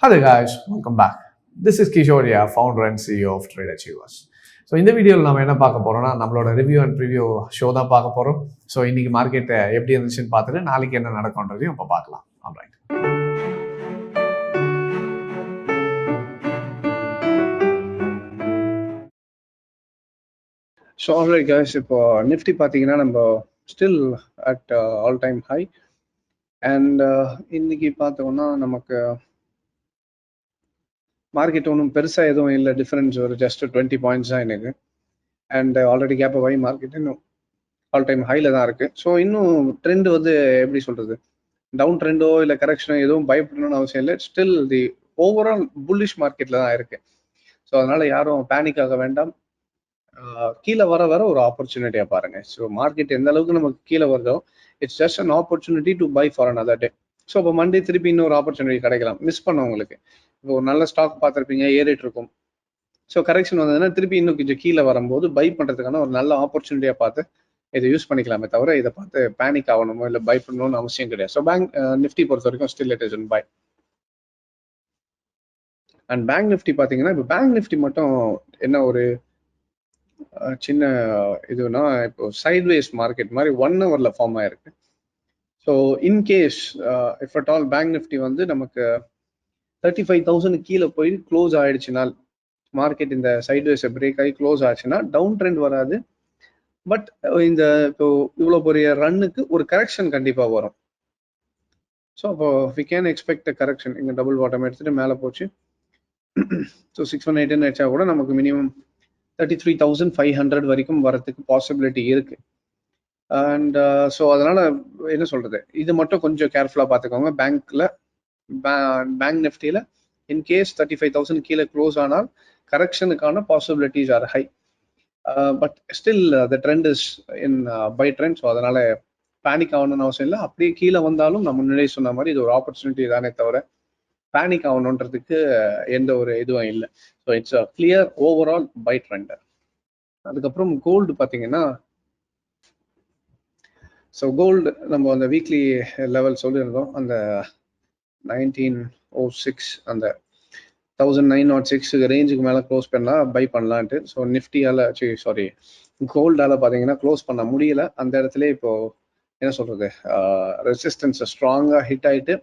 Hello guys, welcome back. This is Kishore, founder and CEO of tradeachievers. So இந்த வீடியோவில் நம்ம என்ன பார்க்க போகிறோம்னா நம்மளோட ரிவ்யூ அண்ட் ப்ரிவ்யூ ஷோ தான் பார்க்க போகிறோம். ஸோ இன்றைக்கி மார்க்கெட்டை எப்படி இருந்துச்சுன்னு பார்த்துட்டு நாளைக்கு என்ன நடக்கும்ன்றதையும் இப்போ பார்க்கலாம். ஆல்ரைட். ஸோ ஆல்ரைட் கைஸ், இப்போ நிஃப்டி பார்த்தீங்கன்னா நம்ம still at all time high. And இன்னைக்கு பார்த்தோம்னா நமக்கு மார்க்கெட் ஒன்றும் பெருசாக எதுவும் இல்லை, டிஃபரன்ஸ் ஒரு ஜஸ்ட் 20 பாயிண்ட்ஸ் தான் எனக்கு. அண்ட் ஆல்ரெடி கேப் வை மார்க்கெட் இன்னும் ஆல் டைம் ஹைல தான் இருக்கு. ஸோ இன்னும் ட்ரெண்ட் வந்து எப்படி சொல்றது, டவுன் ட்ரெண்டோ இல்லை கரெக்ஷனோ எதுவும் பயப்படணும்னு அவசியம் இல்லை. ஸ்டில் தி ஓவரால் புல்லிஷ் மார்க்கெட்ல தான் இருக்கு. ஸோ அதனால யாரும் பேனிக் ஆக வேண்டாம். கீழே வர வர ஒரு ஆப்பர்ச்சுனிட்டியா பாருங்க. ஸோ மார்க்கெட் எந்த அளவுக்கு நமக்கு கீழே வருதோ, it's just an opportunity to buy for another day. So இப்போ மண்டே திருப்பி இன்னொரு ஆப்பர்ச்சுனிட்டி கிடைக்கலாம். மிஸ் பண்ணவங்களுக்கு இப்போ ஒரு நல்ல ஸ்டாக் பார்த்துருப்பீங்க, ஏறிட்டு இருக்கும். ஸோ கரெக்ஷன் வந்ததுன்னா திருப்பி இன்னும் கொஞ்சம் கீழே வரும்போது பை பண்ணுறதுக்கான ஒரு நல்ல ஆப்பர்ச்சுனிட்டியா பார்த்து இதை யூஸ் பண்ணிக்கலாமே தவிர இதை பார்த்து பேனிக் ஆகணுமோ இல்லை பை பண்ணணும்னு அவசியம் கிடையாது. ஸோ பேங்க் நிஃப்டி பொறுத்த வரைக்கும் still it is in buy. And bank Nifty பார்த்தீங்கன்னா இப்போ பேங்க் நிஃப்டி மட்டும் என்ன ஒரு சின்ன இதுனா, இப்போ சைட்வேஸ் மார்க்கெட் மாதிரி 1 ஹவர்ல ஃபார்ம் ஆயிருக்கு. So in case if at all bank Nifty வந்து நமக்கு 35,000 கீழே போய் க்ளோஸ் ஆயிடுச்சுன்னா, மார்க்கெட் இந்த சைட்வேஸை பிரேக் ஆகி க்ளோஸ் ஆச்சுன்னா டவுன் ட்ரெண்ட் வராது. பட் இந்த இப்போ இவ்வளோ பெரிய ரன்னுக்கு ஒரு கரெக்ஷன் கண்டிப்பாக வரும். ஸோ அப்போ வி கேன் எக்ஸ்பெக்ட் கரெக்ஷன். இங்கே டபுள் பாட்டம் எடுத்துட்டு மேலே போச்சு. ஸோ 618 ஆயிடுச்சா கூட நமக்கு மினிமம் 33,500 வரைக்கும் வரதுக்கு பாசிபிலிட்டி இருக்கு. அண்ட் ஸோ அதனால என்ன சொல்றது, இது மட்டும் கொஞ்சம் கேர்ஃபுல்லாக பார்த்துக்கோங்க. பேங்க் நிஃப்டியில் இன்கேஸ் 35,000 கீழே க்ளோஸ் ஆனால் கரெக்ஷனுக்கான possibilities are high. But still the trend is in buy trend. So அதனால பேனிக் ஆகணும்னு அவசியம் இல்லை. அப்படியே கீழே வந்தாலும் நம்ம முன்னாடி சொன்ன மாதிரி இது ஒரு ஆப்பர்ச்சுனிட்டி தானே தவிர பேனிக் ஆகணுன்றதுக்கு எந்த ஒரு இதுவும் இல்லை. So it's a clear overall buy trend. அதுக்கப்புறம் கோல்டு பார்த்தீங்கன்னா, ஸோ கோல்டு நம்ம அந்த வீக்லி லெவல் சொல்லியிருந்தோம், அந்த 1906 அந்த 1906 ரேஞ்சுக்கு மேலே க்ளோஸ் பண்ணலாம், பை பண்ணலான்ட்டு. ஸோ நிஃப்டியால கோல்டால பார்த்தீங்கன்னா க்ளோஸ் பண்ண முடியல. அந்த இடத்துல இப்போ என்ன சொல்றது, ரெசிஸ்டன்ஸை ஸ்ட்ராங்காக ஹிட் ஆயிட்டு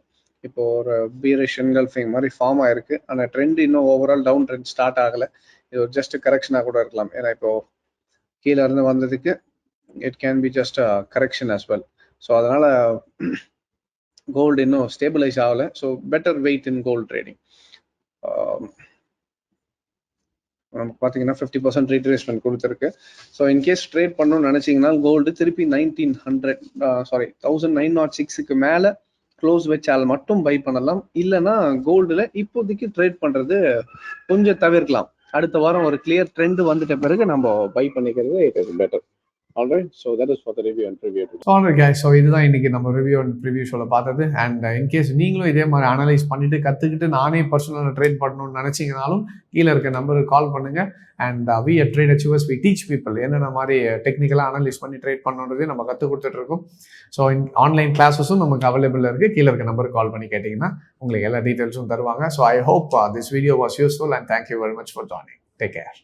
இப்போ ஒரு பீரிஷ் என்கல்ஃபிங் மாதிரி ஃபார்ம் ஆயிருக்கு. ஆனால் ட்ரெண்ட் இன்னும் ஓவரால் டவுன் ட்ரெண்ட் ஸ்டார்ட் ஆகலை. இது ஒரு ஜஸ்ட் கரெக்ஷனாக கூட இருக்கலாம். ஏன்னா இப்போ கீழே இருந்து வந்ததுக்கு it can be just correction as well. So அதனால கோல்டு இன்னும் ஸ்டேபிளைஸ் ஆகலை. ஸோ பெட்டர் வெயிட் இன் கோல்டு ட்ரேடிங். நமக்கு பார்த்தீங்கன்னா 50% ரீட்ரேஸ்மெண்ட் கொடுத்துருக்கு. ஸோ இன்கேஸ் ட்ரேட் பண்ணணும்னு நினைச்சீங்கன்னா கோல்டு திருப்பி 1906க்கு மேலே க்ளோஸ் வச்சால் மட்டும் பை பண்ணலாம். இல்லைன்னா கோல்டுல இப்போதைக்கு ட்ரேட் பண்றது கொஞ்சம் தவிர்க்கலாம். அடுத்த வாரம் ஒரு கிளியர் ட்ரெண்ட் வந்துட்ட பிறகு நம்ம பை பண்ணிக்கிறது it is better. Alright, so that is for the review and preview. Alright guys, so இதுதான் இன்னைக்கு நம்ம ரிவ்யூ அண்ட் ப்ரிவ்யூ ஷோல பார்த்தது. அண்ட் இன்கேஸ் நீங்களும் இதே மாதிரி அனலைஸ் பண்ணிட்டு கற்றுக்கிட்டு நானே பர்சனலாக ட்ரேட் பண்ணணும்னு நினச்சிங்கனாலும் கீழே இருக்க நம்பருக்கு கால் பண்ணுங்க. And we at tradeachievers we teach people என்னென்ன மாதிரி டெக்னிக்கலாக அனலைஸ் பண்ணி ட்ரேட் பண்ணணுன்றதே நம்ம கற்றுக் கொடுத்துட்ருக்கோம். ஸோ ஆன்லைன் கிளாஸஸும் நமக்கு அவைலபிள் இருக்குது. கீழே இருக்க நம்பருக்கு கால் பண்ணி கேட்டிங்கன்னா உங்களுக்கு எல்லா டீட்டெயில்ஸும் தருவாங்க. So I hope this video was useful and thank you very much for joining. Take care.